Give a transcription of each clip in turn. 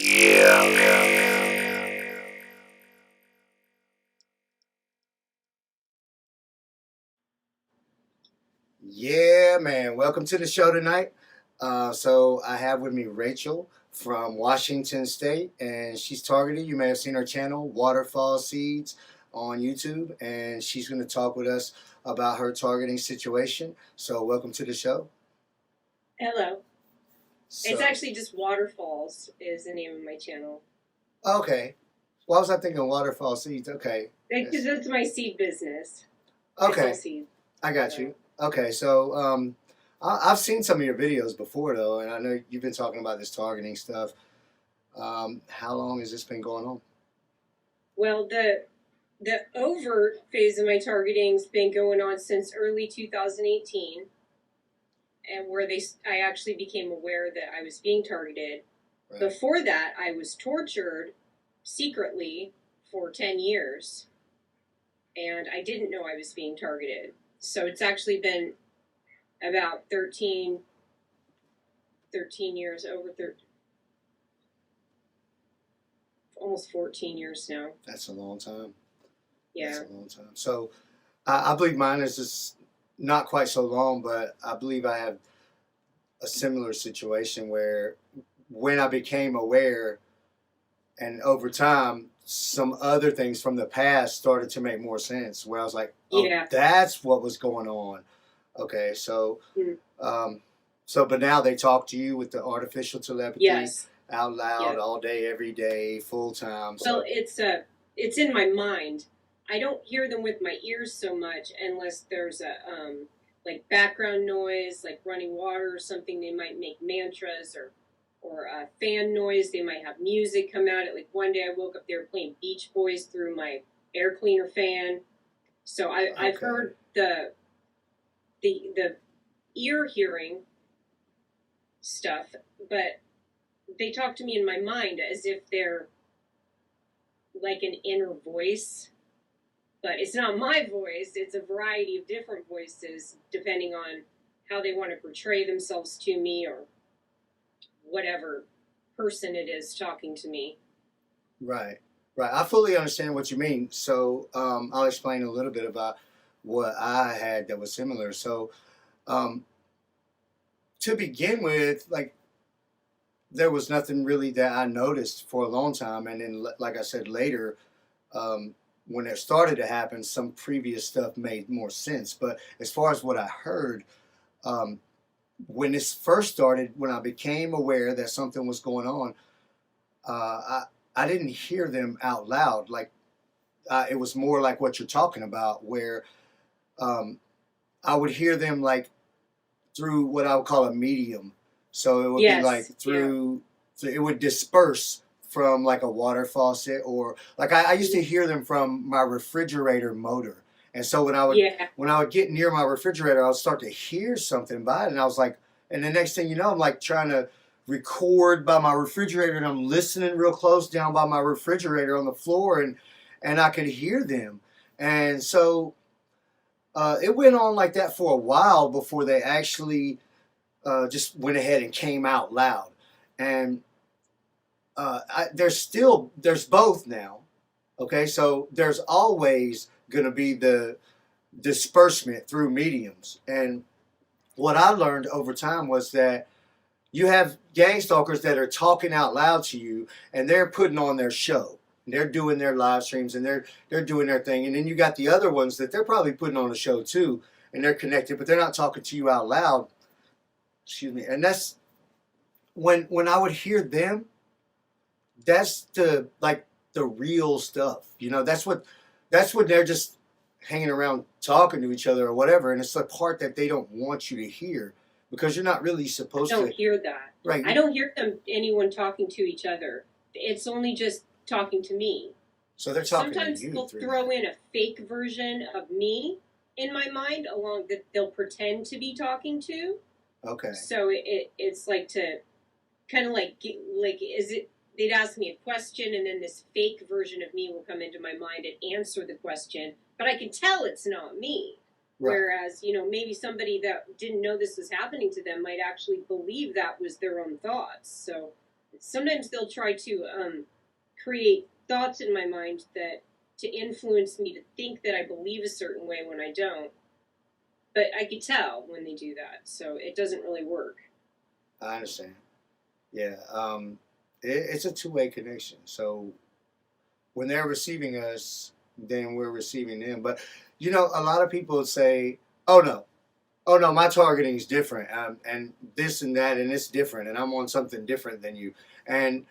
Yeah, man. Welcome to the show tonight. So I have with me Rachel from Washington State, and she's targeted. You may have seen her channel, Waterfalls Seeds, on YouTube, and she's going to talk with us about her targeting situation. So welcome to the show. Hello. It's So, actually just Waterfalls is the name of my channel. okay. Why was I thinking Waterfall Seeds? Okay. Because that's my seed business. I sell Okay. seeds. I got you. Okay, so I've seen some of your videos before, though, and I know you've been talking about this targeting stuff. How long has this been going on? Well, the overt phase of my targeting's been going on since early 2018, and where I actually became aware that I was being targeted. Right. Before that, I was tortured secretly for 10 years, and I didn't know I was being targeted. So it's actually been about 13 years, almost 14 years now. That's a long time. Yeah. That's a long time. So I believe mine is just not quite so long, but I believe I have a similar situation where when I became aware and over time, some other things from the past started to make more sense where I was like, oh, Yeah. that's what was going on. Okay, so, but now they talk to you with the artificial telepathy. Yes. Out loud, all day, every day, full time. Well, it's in my mind. I don't hear them with my ears so much unless there's a like background noise, like running water or something. They might make mantras or a fan noise. They might have music come out. Like one day I woke up, they were playing Beach Boys through my air cleaner fan. So I've heard the ear hearing stuff, but they talk to me in my mind as if they're like an inner voice, but it's not my voice. It's a variety of different voices depending on how they want to portray themselves to me or whatever person it is talking to me. Right. I fully understand what you mean. So I'll explain a little bit about what I had that was similar. So to begin with, like, there was nothing really that I noticed for a long time. And then, like I said, later, when it started to happen, some previous stuff made more sense. But as far as what I heard, when this first started, when I became aware that something was going on, I didn't hear them out loud. Like, it was more like what you're talking about, where I would hear them like through what I would call a medium. So it would be like through, so it would disperse from like a water faucet, or like I used to hear them from my refrigerator motor. And so when I would get near my refrigerator, I would start to hear something by it, and I was like, and the next thing you know, I'm like trying to record by my refrigerator, and I'm listening real close down by my refrigerator on the floor, and I could hear them. And so it went on like that for a while before they actually just went ahead and came out loud. And there's both now. Okay, so there's always going to be the disbursement through mediums. And what I learned over time was that you have gang stalkers that are talking out loud to you, and they're putting on their show. They're doing their live streams, and they're doing their thing. And then you got the other ones that they're probably putting on a show too, and they're connected, but they're not talking to you out loud. Excuse me. And that's when I would hear them, that's the real stuff. You know, that's when they're just hanging around talking to each other or whatever, and it's the part that they don't want you to hear because you're not really supposed to. I don't hear that. Right. I don't hear anyone talking to each other. It's only just talking to me. So they're talking Sometimes to you. They'll throw in a fake version of me in my mind along that they'll pretend to be talking to. Okay. So it's like to kind of like is it? They'd ask me a question, and then this fake version of me will come into my mind and answer the question, but I can tell it's not me. Right. Whereas, maybe somebody that didn't know this was happening to them might actually believe that was their own thoughts. So sometimes they'll try to create thoughts in my mind that to influence me to think that I believe a certain way when I don't. But I could tell when they do that, so it doesn't really work. I understand. Yeah. It's a two-way connection. So when they're receiving us, then we're receiving them. But a lot of people say, oh no, my targeting is different, and this and that, and it's different, and I'm on something different than you. And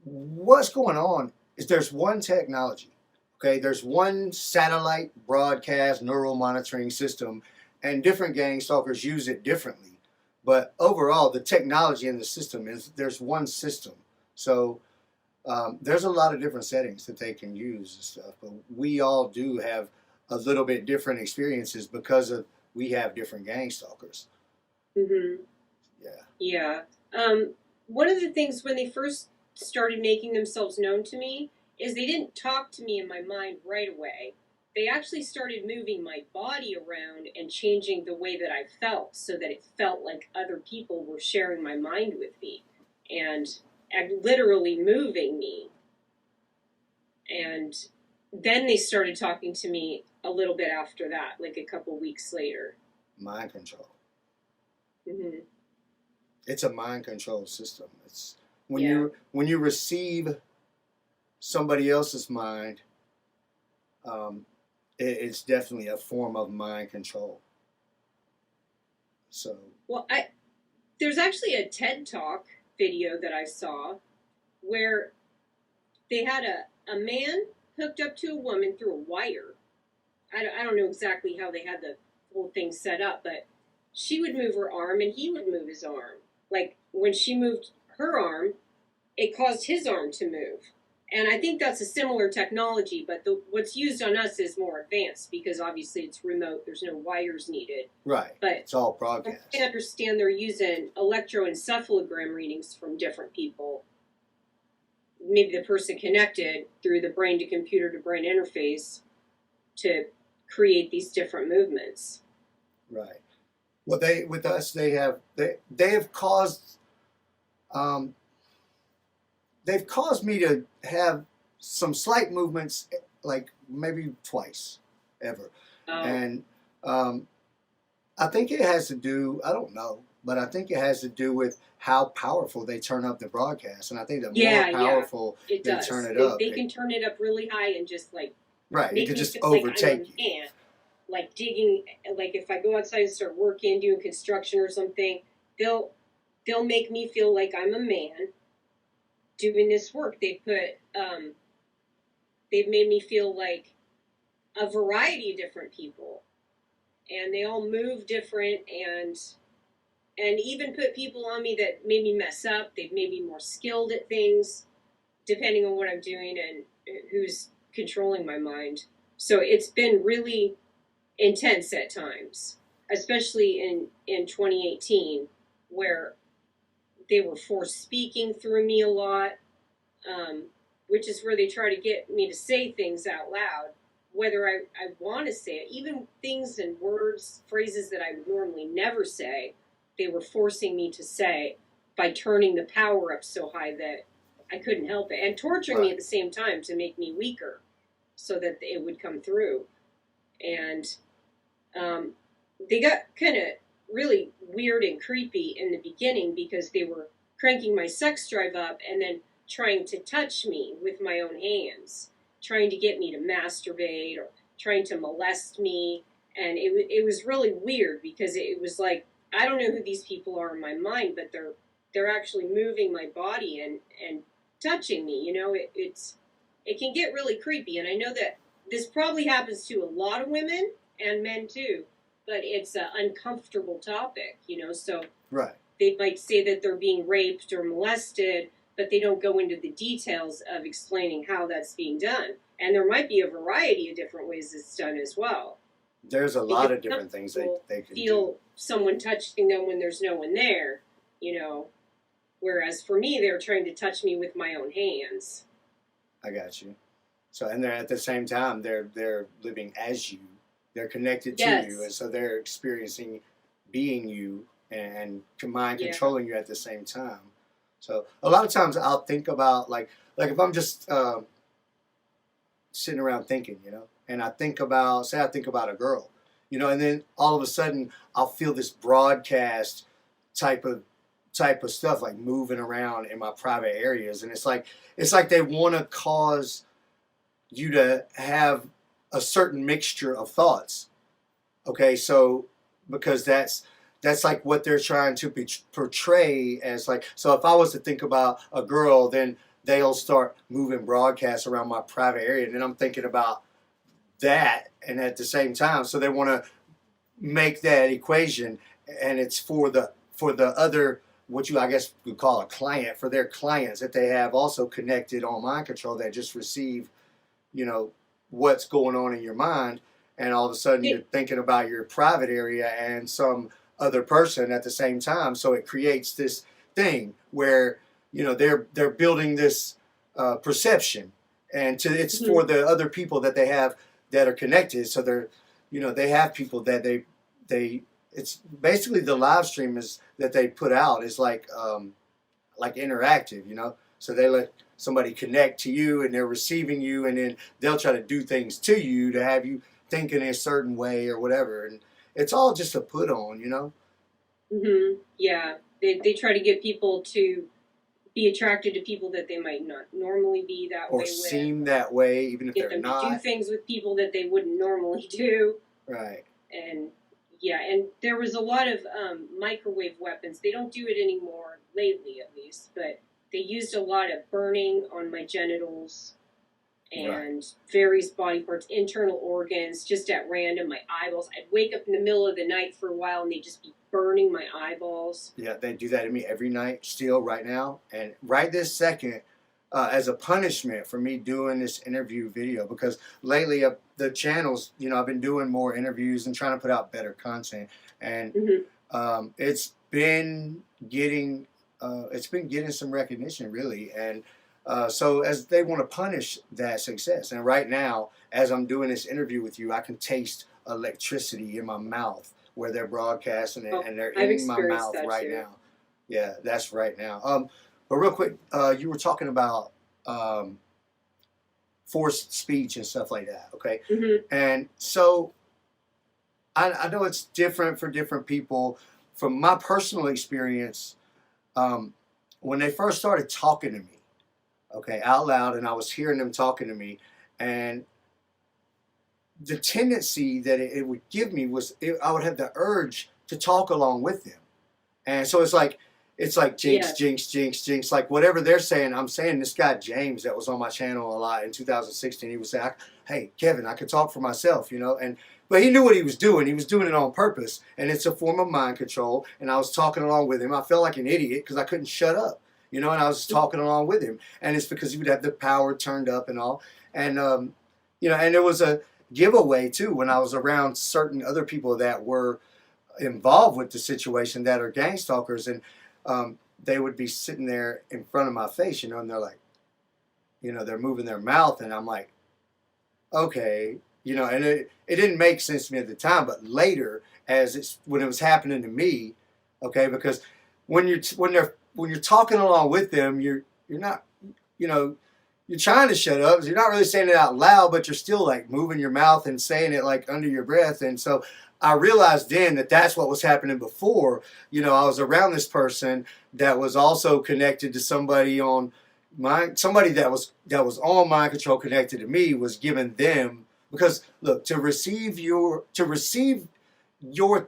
what's going on is there's one technology. Okay, there's one satellite broadcast neural monitoring system, and different gang stalkers use it differently. But overall, the technology in the system is there's one system. So there's a lot of different settings that they can use and stuff. But we all do have a little bit different experiences because of we have different gang stalkers. Mm-hmm. Yeah. Yeah. One of the things when they first started making themselves known to me is they didn't talk to me in my mind right away. They actually started moving my body around and changing the way that I felt so that it felt like other people were sharing my mind with me and literally moving me. And then they started talking to me a little bit after that, like a couple weeks later. Mind control. Mm-hmm. It's a mind control system. It's when Yeah. you receive somebody else's mind, it's definitely a form of mind control. So Well, there's actually a TED Talk video that I saw where they had a man hooked up to a woman through a wire. I don't know exactly how they had the whole thing set up, but she would move her arm and he would move his arm. Like when she moved her arm, it caused his arm to move. And I think that's a similar technology, but what's used on us is more advanced because obviously it's remote. There's no wires needed. right, But it's all broadcast. I understand they're using electroencephalogram readings from different people. Maybe the person connected through the brain to computer to brain interface to create these different movements. Right. Well, they have caused they've caused me to have some slight movements, like maybe twice ever, and I think it has to do. I don't know, but I think it has to do with how powerful they turn up the broadcast, and I think the more powerful it they does. turn it up, they can turn it up really high and just like right, it make could me just feel like I'm overtake a you. man. Like digging, like if I go outside and start working, doing construction or something, they'll make me feel like I'm a man doing this work. They've made me feel like a variety of different people, and they all move different, and even put people on me that made me mess up. They've made me more skilled at things, depending on what I'm doing and who's controlling my mind. So it's been really intense at times, especially in 2018, where they were forced speaking through me a lot, which is where they try to get me to say things out loud, whether I want to say it. Even things and words, phrases that I would normally never say, they were forcing me to say by turning the power up so high that I couldn't help it, and torturing me at the same time to make me weaker so that it would come through. And they got kind of really weird and creepy in the beginning because they were cranking my sex drive up and then trying to touch me with my own hands, trying to get me to masturbate or trying to molest me. And it was really weird because it was like, I don't know who these people are in my mind, but they're actually moving my body and touching me. It can get really creepy. And I know that this probably happens to a lot of women and men too, but it's an uncomfortable topic, so right. They might say that they're being raped or molested, but they don't go into the details of explaining how that's being done. And there might be a variety of different ways it's done as well. There's a lot of different things they can feel do. Someone touching them when there's no one there, whereas for me, they're trying to touch me with my own hands. I got you. So, and they're at the same time, they're living as you. They're connected to you, and so they're experiencing being you and mind controlling you at the same time. So a lot of times I'll think about like if I'm just sitting around thinking, and I think about, say I think about a girl, and then all of a sudden I'll feel this broadcast type of stuff like moving around in my private areas, and it's like they want to cause you to have a certain mixture of thoughts. Okay, so because that's like what they're trying to portray as like. So if I was to think about a girl, then they'll start moving broadcasts around my private area, and then I'm thinking about that, and at the same time, so they want to make that equation, and it's for the other, what you I guess would call a client, for their clients that they have also connected on mind control, that just receive, what's going on in your mind, and all of a sudden you're thinking about your private area and some other person at the same time. So it creates this thing where they're building this perception, and it's for the other people that they have that are connected. So they have people that they it's basically the live stream is that they put out is like interactive. So they let somebody connect to you, and they're receiving you, and then they'll try to do things to you to have you think in a certain way or whatever, and it's all just a put on. Yeah, they try to get people to be attracted to people that they might not normally be that or way seem with. that way, even if Get they're them not. to do things with people that they wouldn't normally do. Right. And yeah, and there was a lot of microwave weapons. They don't do it anymore lately, at least, but they used a lot of burning on my genitals and various body parts, internal organs, just at random, my eyeballs. I'd wake up in the middle of the night for a while, and they'd just be burning my eyeballs. Yeah, they do that to me every night still right now. And right this second, as a punishment for me doing this interview video, because lately the channels, I've been doing more interviews and trying to put out better content. And it's been getting some recognition, really. And so as they want to punish that success. And right now, as I'm doing this interview with you, I can taste electricity in my mouth where they're broadcasting it, and they're in my mouth right now. Yeah, that's right now. But real quick, you were talking about forced speech and stuff like that, okay? And so I know it's different for different people. From my personal experience, when they first started talking to me, okay, out loud, and I was hearing them talking to me, and the tendency that it would give me was I would have the urge to talk along with them. And so it's like jinx, jinx, jinx, jinx. Like whatever they're saying, I'm saying. This guy James that was on my channel a lot in 2016, he would say, "Hey, Kevin, I could talk for myself," but he knew what he was doing. He was doing it on purpose, and it's a form of mind control. And I was talking along with him. I felt like an idiot because I couldn't shut up, and I was just talking along with him. And it's because he would have the power turned up and all. And and there was a giveaway too when I was around certain other people that were involved with the situation that are gang stalkers, and they would be sitting there in front of my face, and they're like, they're moving their mouth, and I'm like, okay, and it didn't make sense to me at the time, but later, when it was happening to me, okay, because when you're talking along with them, you're not, you're trying to shut up. You're not really saying it out loud, but you're still like moving your mouth and saying it like under your breath. And so I realized then that that's what was happening before. I was around this person that was also connected to somebody that was on mind control, connected to me, was giving them, because look, to receive your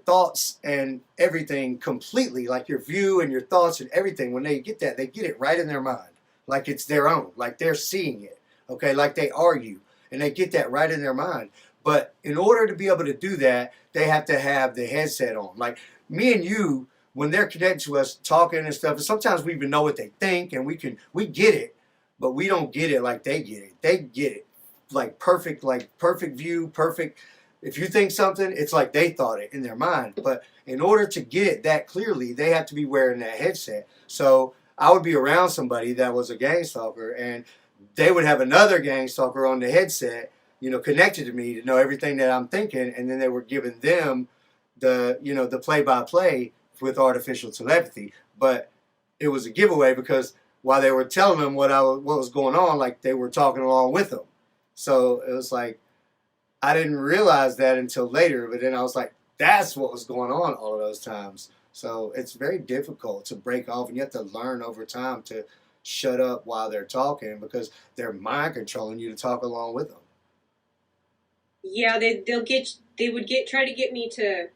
thoughts and everything completely, like your view and your thoughts and everything, when they get that, they get it right in their mind. Like it's their own, like they're seeing it, okay, like they are you, and they get that right in their mind. But in order to be able to do that, they have to have the headset on. Like me and you, when they're connected to us, talking and stuff, and sometimes we even know what they think, and we get it, but we don't get it like they get it. They get it like perfect view, perfect. If you think something, it's like they thought it in their mind. But in order to get it that clearly, they have to be wearing that headset. So I would be around somebody that was a gang stalker, and they would have another gang stalker on the headset, connected to me to know everything that I'm thinking, and then they were giving them the play-by-play with artificial telepathy. But it was a giveaway because while they were telling them what was going on, like they were talking along with them. So it was like I didn't realize that until later, but then I was like, that's what was going on all of those times. So it's very difficult to break off, and you have to learn over time to shut up while they're talking because they're mind controlling you to talk along with them. Yeah, they would get try to get me to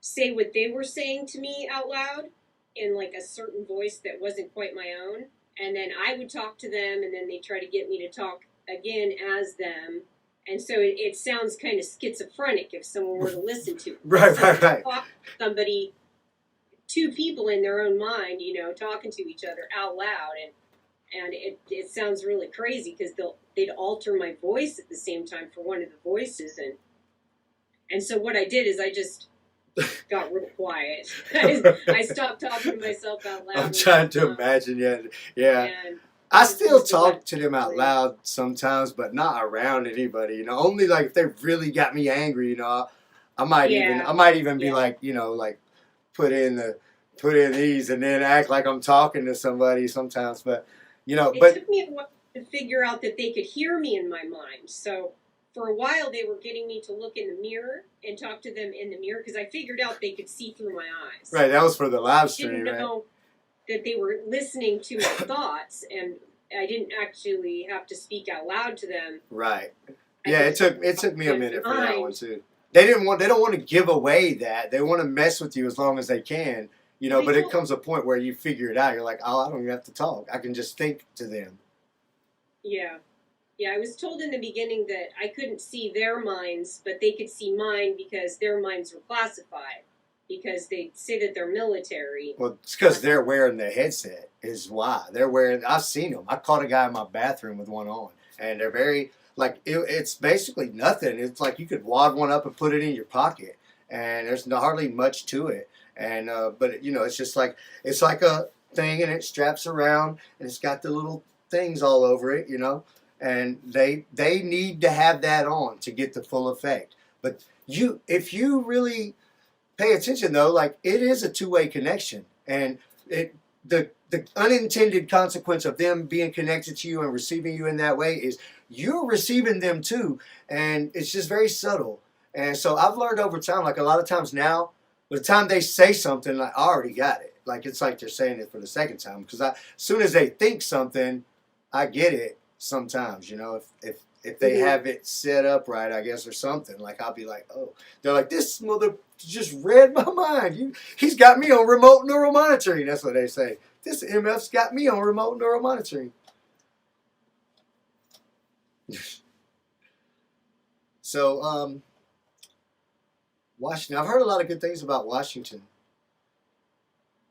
say what they were saying to me out loud in like a certain voice that wasn't quite my own, and then I would talk to them, and then they try to get me to talk again as them, and so it sounds kind of schizophrenic if someone were to listen to it. Right, So right, right. talk to somebody, two people in their own mind, talking to each other out loud, and it sounds really crazy because they'd alter my voice at the same time for one of the voices, and so what I did is I just got real quiet. I stopped talking to myself out loud. I'm trying to imagine, yeah. And I still talk to them out loud sometimes, but not around anybody. Only like if they really got me angry. I might even be like, like put in these and then act like I'm talking to somebody sometimes. But it took me a while to figure out that they could hear me in my mind. So for a while, they were getting me to look in the mirror and talk to them in the mirror because I figured out they could see through my eyes. Right, that was for the live I stream, didn't know that they were listening to my thoughts, and I didn't actually have to speak out loud to them. Right. Yeah, it took me a minute for that mind. one too. They don't want to give away that. They want to mess with you as long as they can. But it comes a point where you figure it out. You're like, oh, I don't even have to talk. I can just think to them. Yeah. Yeah, I was told in the beginning that I couldn't see their minds, but they could see mine because their minds were classified. Because they say that they're military. Well, it's because they're wearing the headset is why. I've seen them. I caught a guy in my bathroom with one on. And they're very, like, it's basically nothing. It's like you could wad one up and put it in your pocket. And there's hardly much to it. And, but, it's just like, it's like a thing and it straps around and it's got the little things all over it, and they need to have that on to get the full effect. But if you really pay attention though, like it is a two-way connection, and the unintended consequence of them being connected to you and receiving you in that way is you're receiving them too, and it's just very subtle. And so I've learned over time, like a lot of times now, by the time they say something, like I already got it. Like it's like they're saying it for the second time because as soon as they think something, I get it. Sometimes, if they have it set up right, I guess, or something, like I'll be like, oh, they're like, this mother just read my mind. He's got me on remote neural monitoring. That's what they say. This MF's got me on remote neural monitoring. So, Washington. I've heard a lot of good things about Washington.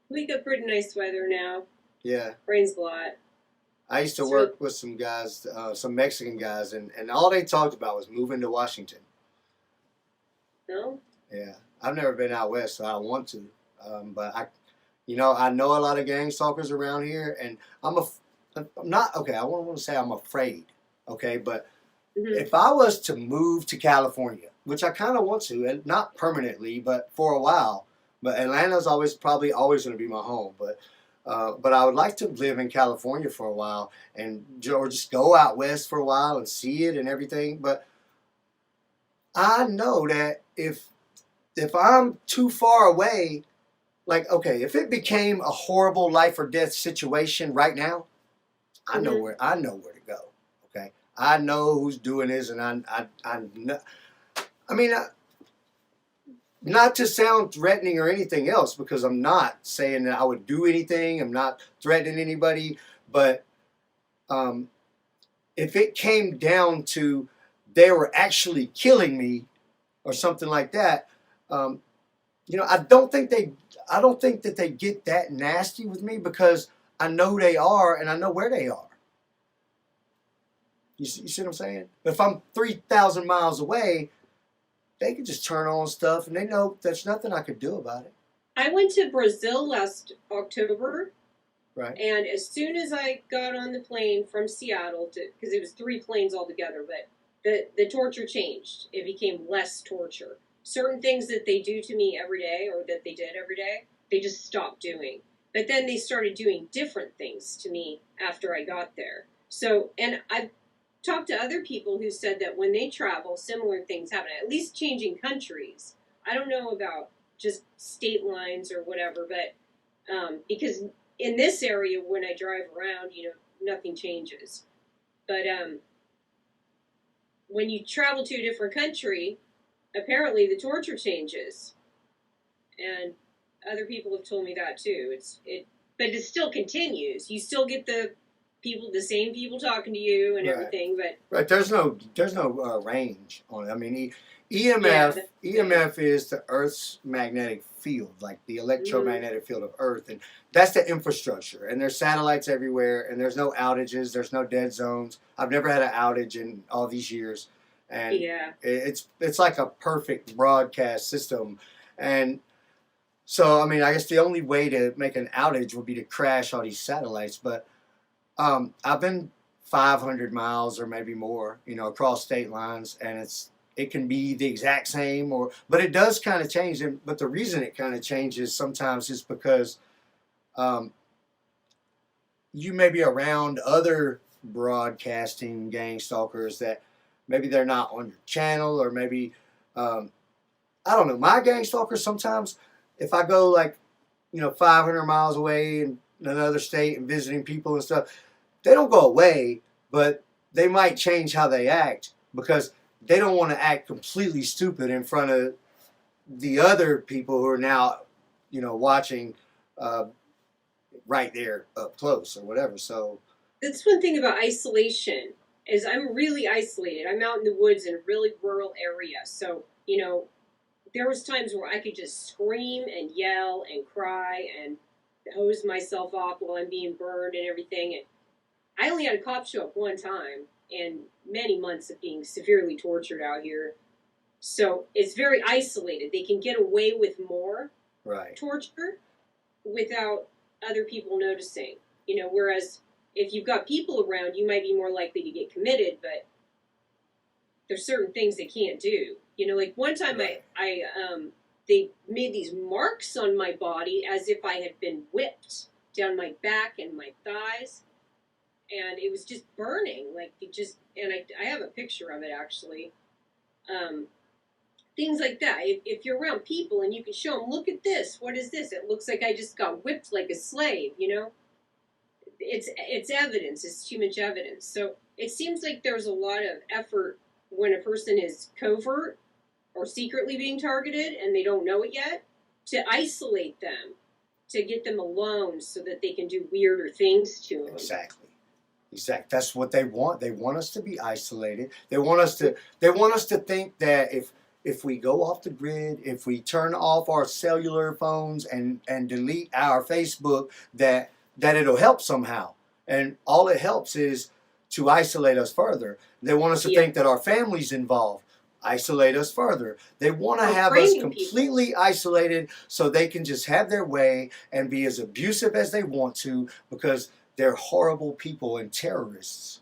We got pretty nice weather now. Yeah. Rains a lot. I used to work with some guys, some Mexican guys, and all they talked about was moving to Washington. No? Yeah. I've never been out west, so I want to. But I know a lot of gang stalkers around here, and I'm not, okay, I won't want to say I'm afraid, okay, but if I was to move to California, which I kind of want to, and not permanently, but for a while, but Atlanta's probably always going to be my home, but I would like to live in California for a while or just go out west for a while and see it and everything. But I know that if I'm too far away, like, okay, if it became a horrible life or death situation right now, I know where to go. Okay, I know who's doing this, and I know. I mean, not to sound threatening or anything else, because I'm not saying that I would do anything. I'm not threatening anybody. But if it came down to they were actually killing me or something like that, I don't think that they get that nasty with me because I know they are and I know where they are. You see what I'm saying? If I'm 3,000 miles away, they could just turn on stuff, and they know there's nothing I could do about it. I went to Brazil last October. Right. And as soon as I got on the plane from Seattle, because it was 3 planes altogether, but the torture changed. It became less torture. Certain things that they do to me every day, or that they did every day, they just stopped doing. But then they started doing different things to me after I got there. So, and I've talked to other people who said that when they travel, similar things happen, at least changing countries. I don't know about just state lines or whatever, but because in this area, when I drive around, nothing changes. But when you travel to a different country, apparently the torture changes. And other people have told me that too. But it still continues. You still get the same people talking to you and Right. everything. But Right. There's no range on it. I mean, yeah, EMF is the Earth's magnetic field, like the electromagnetic mm, field of Earth, and that's the infrastructure. And there's satellites everywhere, and there's no outages. There's no dead zones. I've never had an outage in all these years, and yeah, it's like a perfect broadcast system. And so, I mean, I guess the only way to make an outage would be to crash all these satellites. But I've been 500 miles or maybe more, across state lines, and it can be the exact same, but it does kind of change. But the reason it kind of changes sometimes is because um, you may be around other broadcasting gang stalkers that maybe they're not on your channel, or maybe um, I don't know. My gang stalkers sometimes, if I go like 500 miles away in another state and visiting people and stuff, they don't go away, but they might change how they act because they don't want to act completely stupid in front of the other people who are now, watching uh, right there up close or whatever. So, that's one thing about isolation is I'm really isolated. I'm out in the woods in a really rural area, so there was times where I could just scream and yell and cry and hose myself off while I'm being burned and everything. And I only had a cop show up one time in many months of being severely tortured out here. So it's very isolated. They can get away with more right. torture without other people noticing. Whereas if you've got people around, you might be more likely to get committed, but there's certain things they can't do. Like one time Right. they made these marks on my body as if I had been whipped down my back and my thighs, and it was just burning. Like and I have a picture of it actually. Um, Things like that. If you're around people and you can show them, look at this. What is this? It looks like I just got whipped like a slave. It's evidence. It's too much evidence. So it seems like there's a lot of effort when a person is covert or secretly being targeted and they don't know it yet, to isolate them, to get them alone so that they can do weirder things to them. Exactly. That's what they want. They want us to be isolated. They want us to think that if we go off the grid, if we turn off our cellular phones and delete our Facebook, that it'll help somehow. And all it helps is to isolate us further. They want us to think that our family's involved. Isolate us further. They want to have us completely isolated so they can just have their way and be as abusive as they want to, because they're horrible people and terrorists.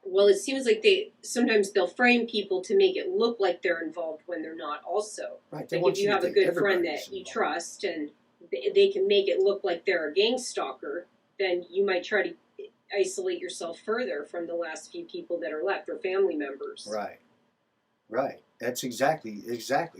Well, it seems like sometimes they'll frame people to make it look like they're involved when they're not also. Right. Like if you have a good friend that you trust and they can make it look like they're a gang stalker, then you might try to isolate yourself further from the last few people that are left or family members. Right. Right. That's exactly.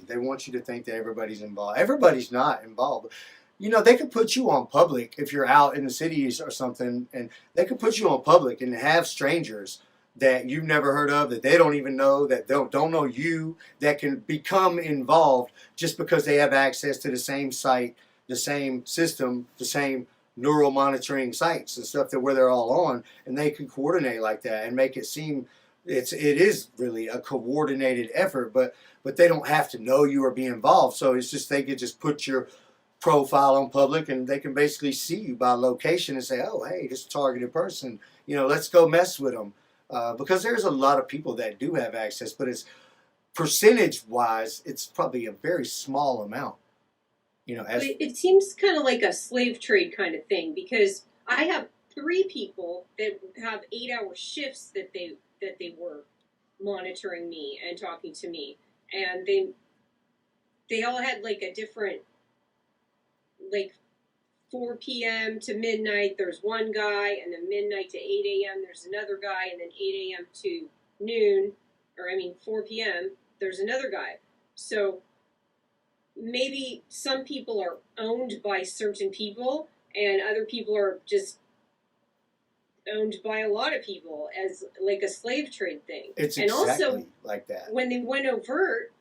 They want you to think that everybody's involved. Everybody's not involved. They could put you on public if you're out in the cities or something, and they could put you on public and have strangers that you've never heard of, that they don't even know, that don't know you, that can become involved just because they have access to the same site, the same system, the same neural monitoring sites and stuff that where they're all on, and they can coordinate like that and make it seem it is really a coordinated effort, but they don't have to know you or be involved. So it's just they could just put your profile on public and they can basically see you by location and say, oh, hey, this targeted person, let's go mess with them. Because there's a lot of people that do have access, but it's percentage wise, it's probably a very small amount. It seems kind of like a slave trade kind of thing, because I have 3 people that have 8-hour shifts that they were monitoring me and talking to me, and they all had like a different, like 4 p.m. to midnight, there's one guy, and then midnight to 8 a.m., there's another guy, and then 8 a.m. to noon, 4 p.m., there's another guy. So maybe some people are owned by certain people, and other people are just owned by a lot of people as like a slave trade thing. It's and exactly also, like that. when they went overt,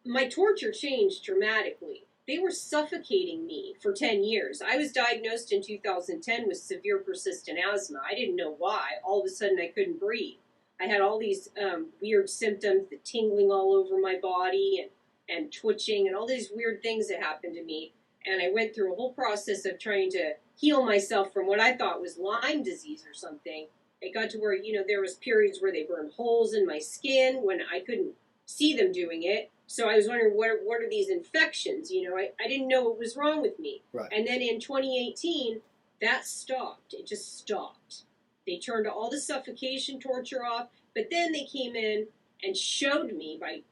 my torture changed dramatically. They were suffocating me for 10 years. I was diagnosed in 2010 with severe persistent asthma. I didn't know why. All of a sudden, I couldn't breathe. I had all these weird symptoms, the tingling all over my body and twitching and all these weird things that happened to me. And I went through a whole process of trying to heal myself from what I thought was Lyme disease or something. It got to where, there was periods where they burned holes in my skin when I couldn't see them doing it. So I was wondering, what are these infections? I didn't know what was wrong with me. Right. And then in 2018, that stopped. It just stopped. They turned all the suffocation torture off, but then they came in and showed me by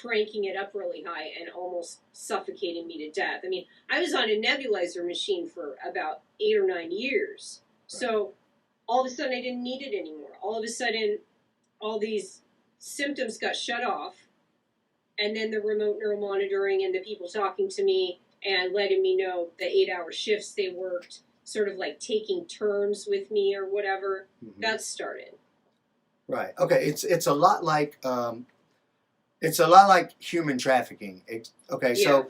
cranking it up really high and almost suffocating me to death. I was on a nebulizer machine for about 8 or 9 years. Right. So all of a sudden I didn't need it anymore. All of a sudden all these symptoms got shut off, and then the remote neuromonitoring and the people talking to me and letting me know the 8-hour shifts they worked, sort of like taking turns with me or whatever, that started. Right. Okay. It's a lot like human trafficking. So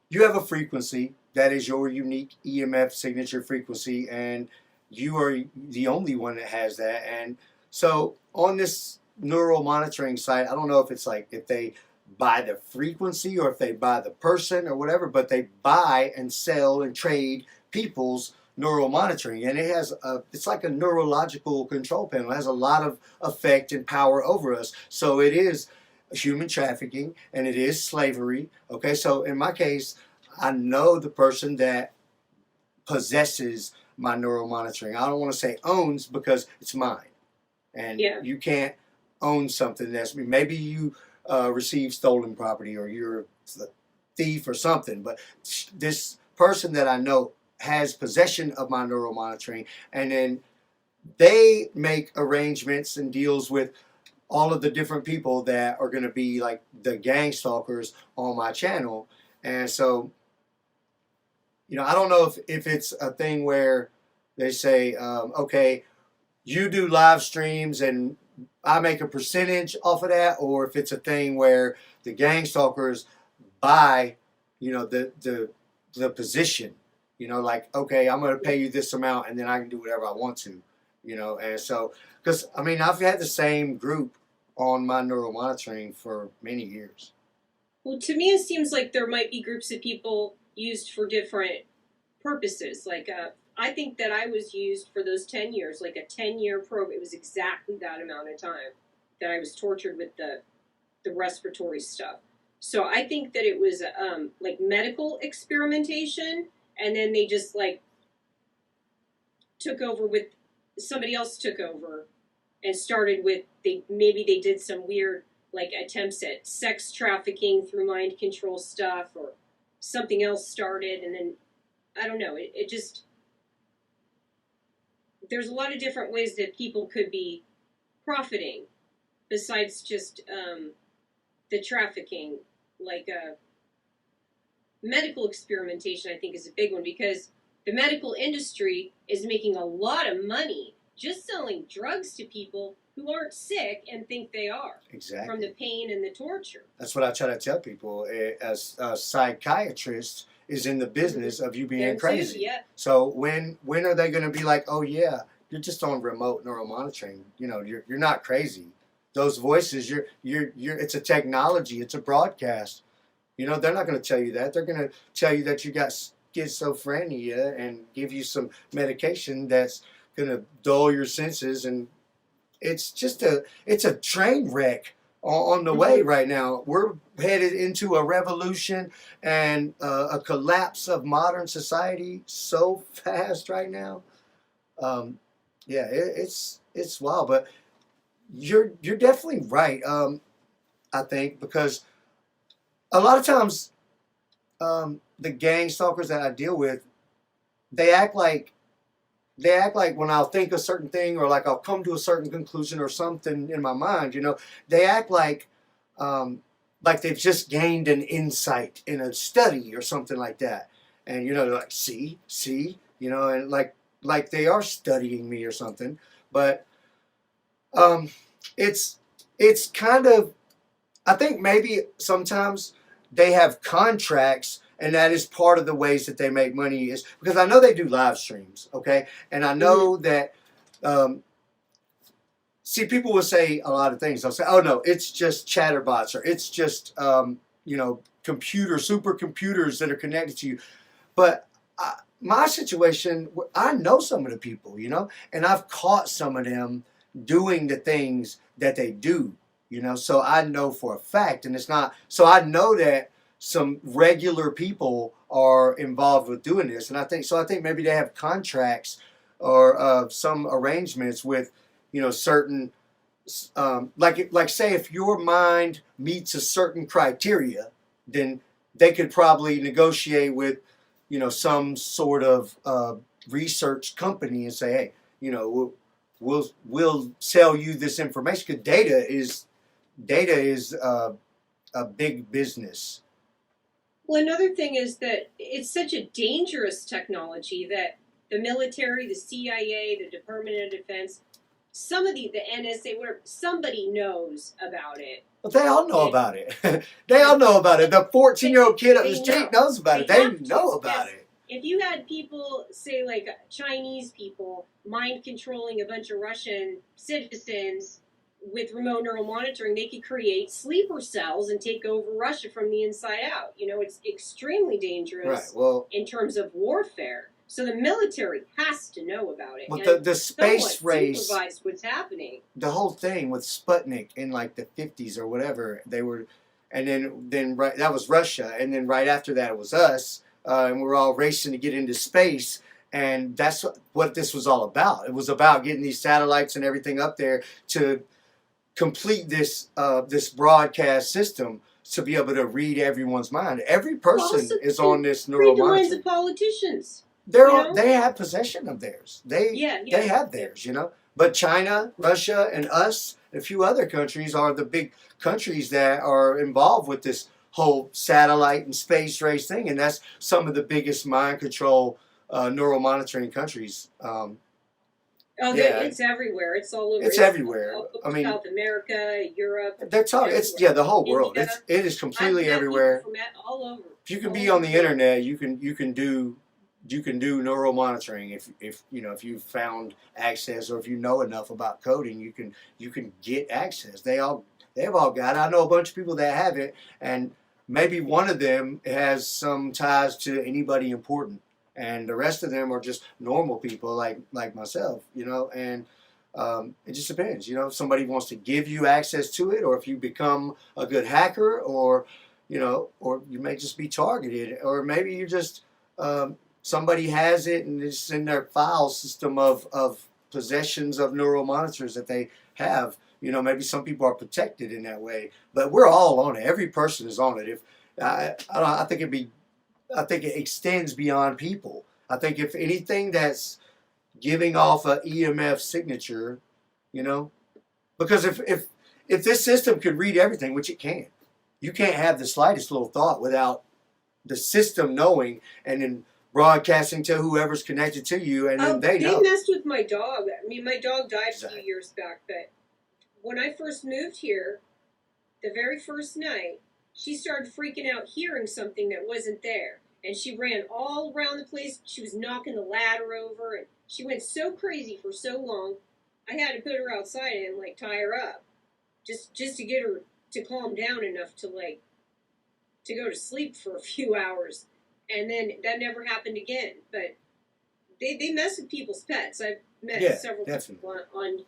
you have a frequency that is your unique EMF signature frequency, and you are the only one that has that. And so on this neural monitoring site, I don't know if it's like if they buy the frequency or if they buy the person or whatever, but they buy and sell and trade people's neural monitoring, and it's like a neurological control panel. It has a lot of effect and power over us. So it is human trafficking and it is slavery. Okay, so in my case, I know the person that possesses my neural monitoring. I don't want to say owns because it's mine, and you can't own something that's maybe you receive stolen property or you're a thief or something, but this person that I know has possession of my neural monitoring, and then they make arrangements and deals with all of the different people that are going to be like the gang stalkers on my channel. And so, I don't know if it's a thing where they say, okay, you do live streams and I make a percentage off of that, or if it's a thing where the gang stalkers buy, the position. Like, okay, I'm going to pay you this amount and then I can do whatever I want to, and so, because, I've had the same group on my neural monitoring for many years. Well, to me, it seems like there might be groups of people used for different purposes. Like, I think that I was used for those 10 years, like a 10-year program. It was exactly that amount of time that I was tortured with the respiratory stuff. So I think that it was like medical experimentation, and then they just like took over with somebody else took over and started with maybe they did some weird like attempts at sex trafficking through mind control stuff, or something else started, and then I don't know. It just, there's a lot of different ways that people could be profiting besides just the trafficking. Like medical experimentation, I think, is a big one, because the medical industry is making a lot of money just selling drugs to people who aren't sick and think they are. Exactly. From the pain and the torture. That's what I try to tell people. As a psychiatrist is in the business of you being crazy. Yeah. So when are they going to be like, oh yeah, you're just on remote neural monitoring. You're not crazy. Those voices, you're it's a technology. It's a broadcast. They're not going to tell you that. They're going to tell you that you got schizophrenia and give you some medication that's going to dull your senses, and it's a train wreck on the way right now. We're headed into a revolution and a collapse of modern society so fast right now. It's wild, but you're definitely right. I think because a lot of times the gang stalkers that I deal with, they act like when I'll think a certain thing or like I'll come to a certain conclusion or something in my mind, they act like they've just gained an insight in a study or something like that. And they're like, see, and like they are studying me or something. But um, it's it's kind of, I think maybe sometimes they have contracts, and that is part of the ways that they make money, is because I know they do live streams, okay, and I Mm-hmm. know that. Um, See, people will say a lot of things. They'll say, "Oh no, it's just chatterbots, or it's just supercomputers that are connected to you." But my situation, I know some of the people, and I've caught some of them doing the things that they do, So I know for a fact, and it's not. So I know that some regular people are involved with doing this, and I think so. I think maybe they have contracts or some arrangements with, certain. Like say if your mind meets a certain criteria, then they could probably negotiate with some sort of research company and say, hey, we'll sell you this information, because data is a big business. Well, another thing is that it's such a dangerous technology that the military, the CIA, the Department of Defense, some of the NSA, whatever, somebody knows about it. But they all know And about it. They all know about it. The 14-year-old kid up the they street know. knows about it. They They have to, know about because it. if you had people, say like Chinese people, mind controlling a bunch of Russian citizens with remote neural monitoring, they could create sleeper cells and take over Russia from the inside out. It's extremely Right. dangerous Well, in terms of warfare. So the military has to know about it but and the space somewhat race, supervise what's happening. the whole thing with Sputnik in like the 50s or whatever, they were, and then right, that was Russia, and then right after that it was us, and we're all racing to get into space, and that's what this was all about. It was about getting these satellites and everything up there to complete this broadcast system, to be able to read everyone's mind. Every Well, person also is on this read the minds neuromonitoring. of politicians. They have possession of theirs. Yeah, They have yeah. theirs, But China, Russia, and us, a few other countries, are the big countries that are involved with this whole satellite and space race thing, and that's some of the biggest mind control neural monitoring countries. Oh, Yeah, it's everywhere. It's all over. it's everywhere. All over I mean, South America, Europe, they're talking. It's everywhere. the whole world. India. It is I've completely met everywhere. people from all over. If you can All be over on the world. internet, you can do neural monitoring. If you found access, or if you know enough about coding, you can get access. They've all got it. I know a bunch of people that have it, and maybe one of them has some ties to anybody important, and the rest of them are just normal people like myself, and it just depends, if somebody wants to give you access to it, or if you become a good hacker, or you may just be targeted, or maybe you just somebody has it and it's in their file system of possessions of neural monitors that they have. Maybe some people are protected in that way, but we're all on it. Every person is on it. If I think I think it extends beyond people. I think if anything that's giving off a EMF signature, you know, because if this system could read everything, which it can, you can't have the slightest little thought without the system knowing and then broadcasting to whoever's connected to you, and then they know. Messed with my dog. I mean, my dog died Exactly. a few years back, but when I first moved here, the very first night, she started freaking out hearing something that wasn't there. And she ran all around the place. She was knocking the ladder over, and she went so crazy for so long. I had to put her outside and like tie her up, just to get her to calm down enough to to go to sleep for a few hours. And then that never happened again. But they mess with people's pets. I've met several people on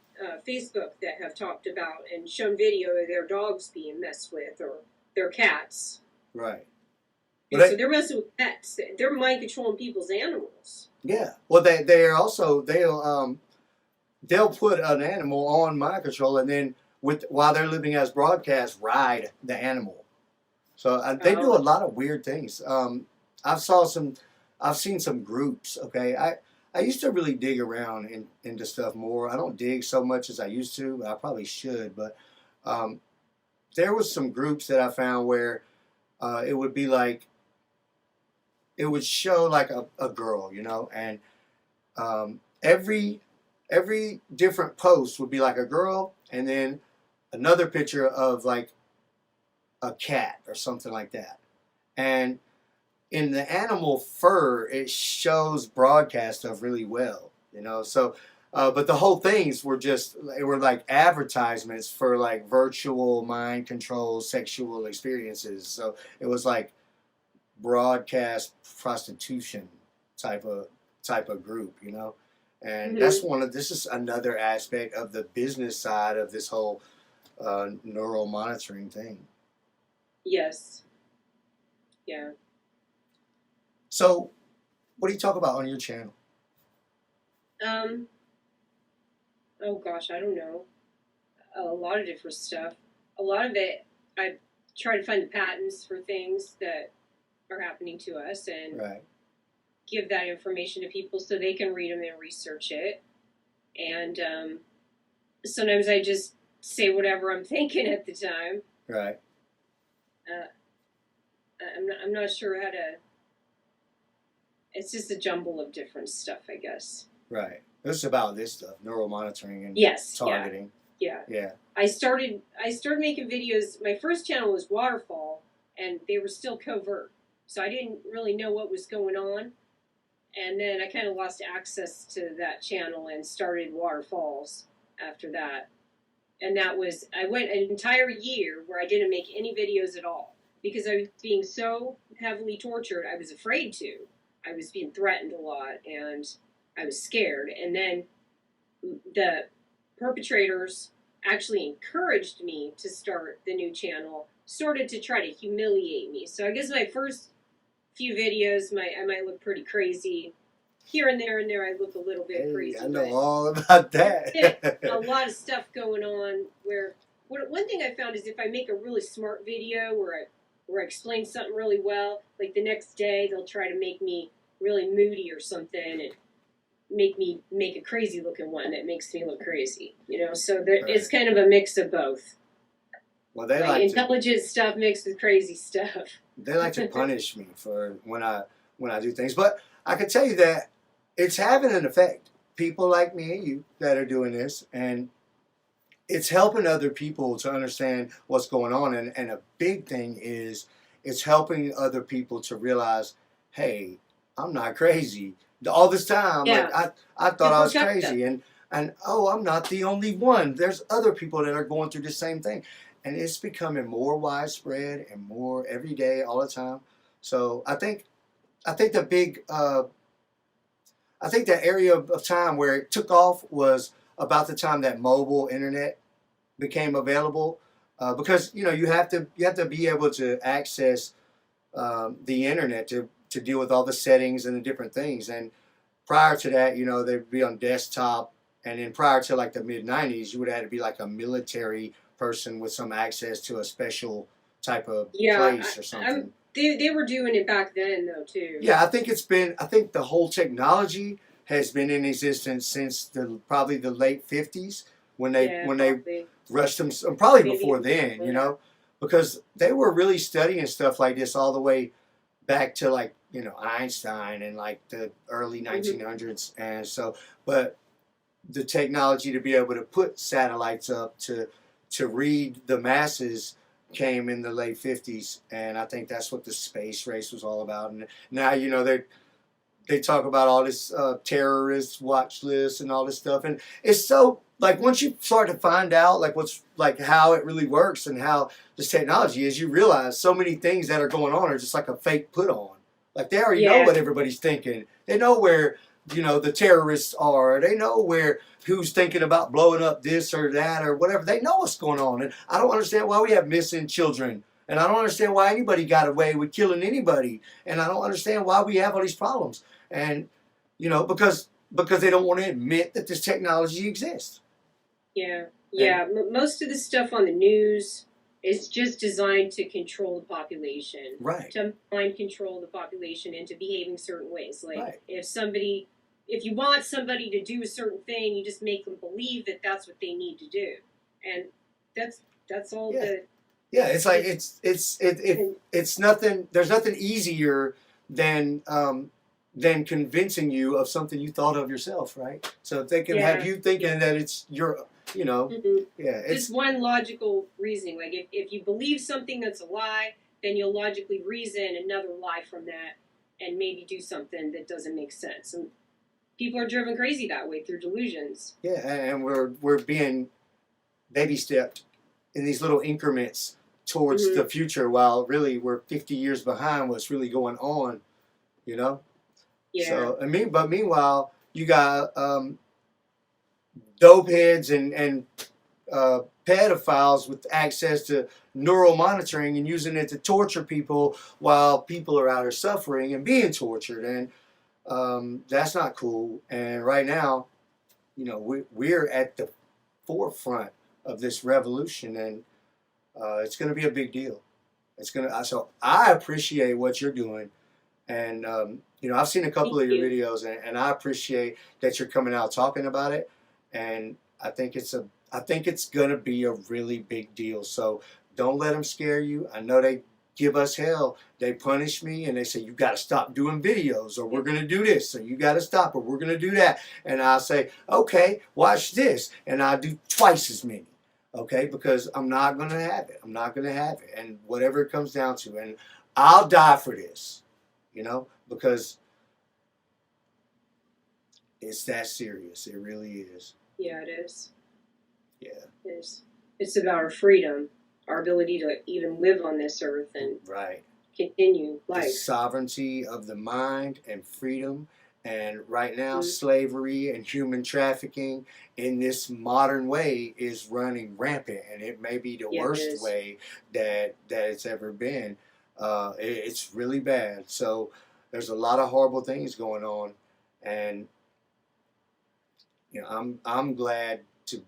Facebook that have talked about and shown video of their dogs being messed with, or their cats. Right. So they're messing with pets. They're mind controlling people's animals. Yeah. Well, they're also they'll put an animal on mind control, and then while they're living as broadcast, ride the animal. So they do a lot of weird things. I saw some I've seen some groups. Okay, I used to really dig around into stuff more. I don't dig so much as I used to, but I probably should. But um, there was some groups that I found where it would be like it would show like a girl, you know, and every different post would be like a girl, and then another picture of like a cat or something like that. And in the animal fur, it shows broadcast stuff really well, you know. So, but the whole things were just they were like advertisements for like virtual mind control sexual experiences. So it was like broadcast prostitution type of group, you know. And Hmm. that's this is another aspect of the business side of this whole neural monitoring thing. Yes. Yeah. So, what do you talk about on your channel? Um. Oh gosh, I don't know. A lot of different stuff. A lot of it, I try to find the patents for things that are happening to us and Right. give that information to people so they can read them and research it. And sometimes I just say whatever I'm thinking at the time. Right. Uh, I'm not sure how to. It's just a jumble of different stuff, I guess. Right. This is about this stuff, neural monitoring and Yes. Yeah. targeting. Yeah. Yeah. I started making videos. My first channel was Waterfall, and they were still covert, so I didn't really know what was going on. And then I kind of lost access to that channel and started Waterfalls after that. And that was I went an entire year where I didn't make any videos at all because I was being so heavily tortured. I was afraid to. I was being threatened a lot, and I was scared. And then the perpetrators actually encouraged me to start the new channel, started to try to humiliate me. So I guess my first few videos, I might look pretty crazy. Here and there, I look a little bit Hey, crazy. I know But all about that. a lot of stuff going on where one thing I found is if I make a really smart video where I explain something really well, like the next day they'll try to make me really moody or something and make a crazy looking one that makes me look crazy, you know. So it's Right. kind of a mix of both, Well, they like like to intelligent stuff mixed with crazy stuff. punish me for when I do things, but I can tell you that it's having an effect. People like me and you that are doing this, and it's helping other people to understand what's going on. And a big thing is it's helping other people to realize, hey, I'm not crazy. All this time, like Yeah, I thought to I was protect them. crazy, and oh, I'm not the only one. There's other people that are going through the same thing, and it's becoming more widespread and more every day, all the time. So I think the big I think that area of time where it took off was about the time that mobile internet became available, because you know you have to be able to access the internet to deal with all the settings and the different things. And prior to that, you know, they'd be on desktop, and then prior to like the mid 90s, you would have had to be like a military person with some access to a special type of Yeah, place or I'm. something. They were doing it back then though too. Yeah, I think the whole technology has been in existence since probably the late 50s Yeah, when they probably rushed them, probably maybe before even then, before you that. know, because they were really studying stuff like this all the way back to like, you know, Einstein and like the early Hmm. 1900s. And so, but the technology to be able to put satellites up to read the masses came in the late 50s, and I think that's what the space race was all about. And now, you know, they talk about all this terrorist watch lists and all this stuff, and it's so like once you start to find out like what's like how it really works and how this technology is, you realize so many things that are going on are just like a fake put on. Like they already know Yeah, what everybody's thinking. They know where, you know, the terrorists are. They know where who's thinking about blowing up this or that or whatever. They know what's going on, and I don't understand why we have missing children. And I don't understand why anybody got away with killing anybody. And I don't understand why we have all these problems. And you know, because they don't want to admit that this technology exists. yeah, And yeah. Most of the stuff on the news, is just designed to control the population, Right. to mind control the population into behaving certain ways. Like Right. if you want somebody to do a certain thing, you just make them believe that that's what they need to do, and that's all Yeah. the Yeah, it's like it's nothing. There's nothing easier than convincing you of something you thought of yourself, right? So if they can have you thinking that it's your, Mm-hmm. yeah, it's Just one logical reasoning. Like if you believe something that's a lie, then you'll logically reason another lie from that and maybe do something that doesn't make sense. And people are driven crazy that way through delusions. yeah, and we're being baby stepped in these little increments towards the future, while really we're 50 years behind what's really going on, you know. Yeah. So but meanwhile, you got dope heads and pedophiles with access to neural monitoring and using it to torture people while people are out here suffering and being tortured, and that's not cool. And right now, we're at the forefront of this revolution, and it's going to be a big deal. So I appreciate what you're doing, and I've seen a couple of your videos, and I appreciate that you're coming out talking about it, and I think it's going to be a really big deal. So don't let them scare you. I know they give us hell. They punish me and they say, you got to stop doing videos, or we're going to do this. So you got to stop, or we're going to do that. And I'll say, okay, watch this. And I'll do twice as many. Okay, because I'm not going to have it. I'm not going to have it. And whatever it comes down to. And I'll die for this, because it's that serious. It really is. Yeah, it is. Yeah. It is. It's about our freedom, our ability to even live on this earth and right. continue life. The sovereignty of the mind and freedom. And right now, slavery and human trafficking in this modern way is running rampant, and it may be the worst way that it's ever been. It's really bad. So there's a lot of horrible things going on, and I'm glad to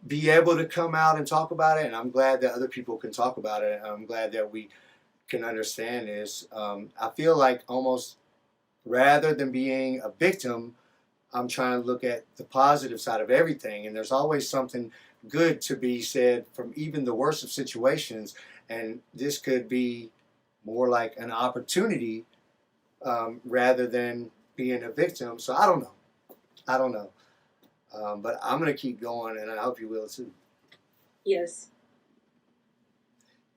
be able to come out and talk about it, and I'm glad that other people can talk about it. I'm glad that we can understand this. I feel like almost rather than being a victim, I'm trying to look at the positive side of everything, and there's always something good to be said from even the worst of situations, and this could be more like an opportunity rather than being a victim. So I don't know. But I'm going to keep going, and I hope you will too. Yes.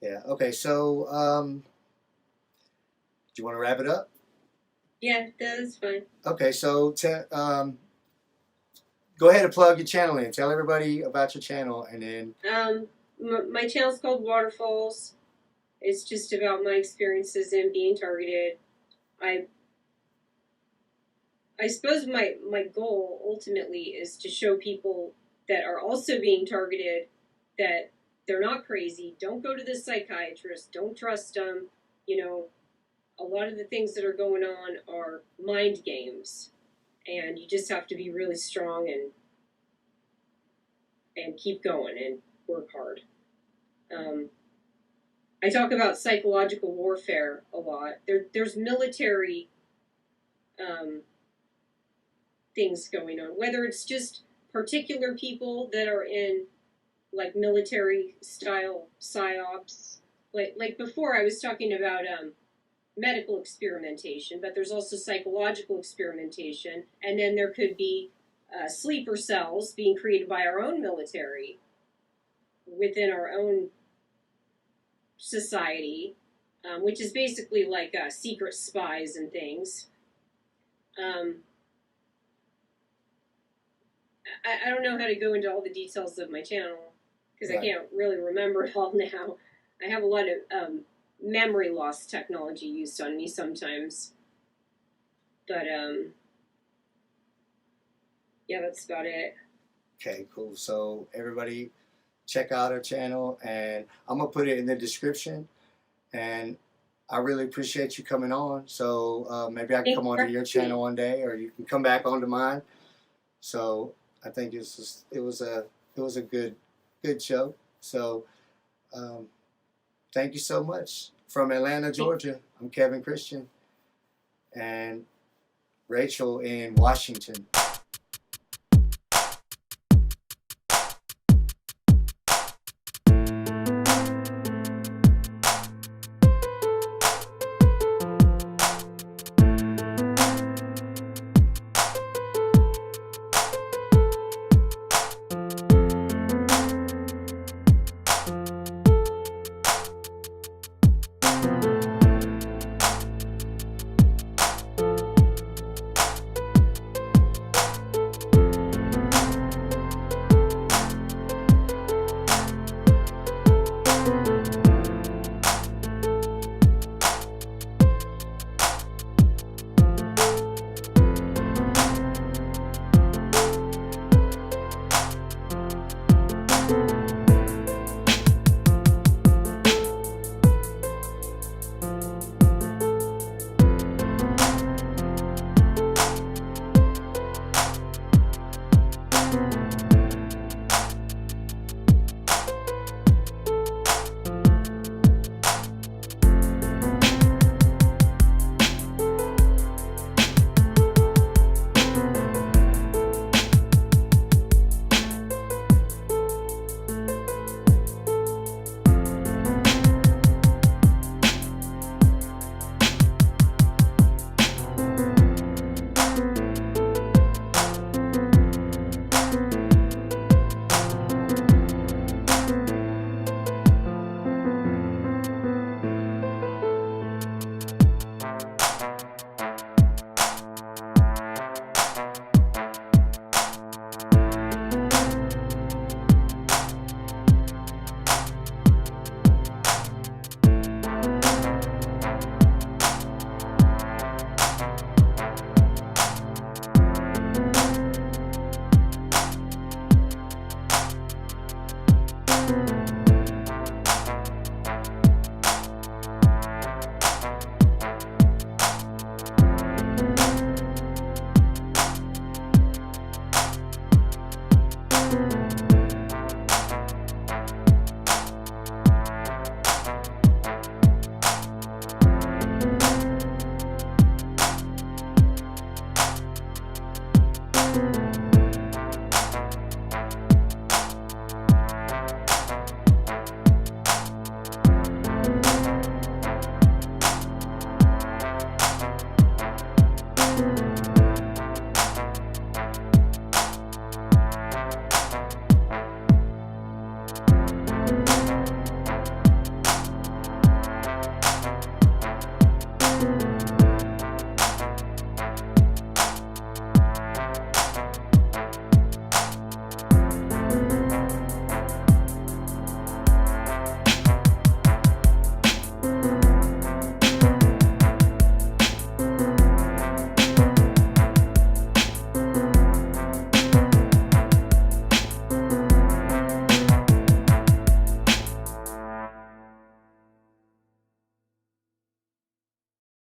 Yeah. Okay. So, do you want to wrap it up? Yeah, that is fine. Okay. So, go ahead and plug your channel in. Tell everybody about your channel, and then. My channel's called Waterfalls. It's just about my experiences in being targeted. I suppose my goal ultimately is to show people that are also being targeted that they're not crazy. Don't go to the psychiatrist. Don't trust them. A lot of the things that are going on are mind games, and you just have to be really strong and keep going and work hard. I talk about psychological warfare a lot. There's military things going on, whether it's just particular people that are in like military style psyops. Like before, I was talking about medical experimentation, but there's also psychological experimentation, and then there could be sleeper cells being created by our own military within our own society, which is basically like secret spies and things. I don't know how to go into all the details of my channel because I can't really remember it all now. I have a lot of memory loss technology used on me sometimes. But, yeah, that's about it. Okay, cool. So, everybody, check out our channel, and I'm going to put it in the description. And I really appreciate you coming on. So, maybe I can come onto your channel one day, or you can come back onto mine. So, I think it was a good show. So thank you so much. From Atlanta, Georgia, I'm Kevin Christian, and Rachel in Washington.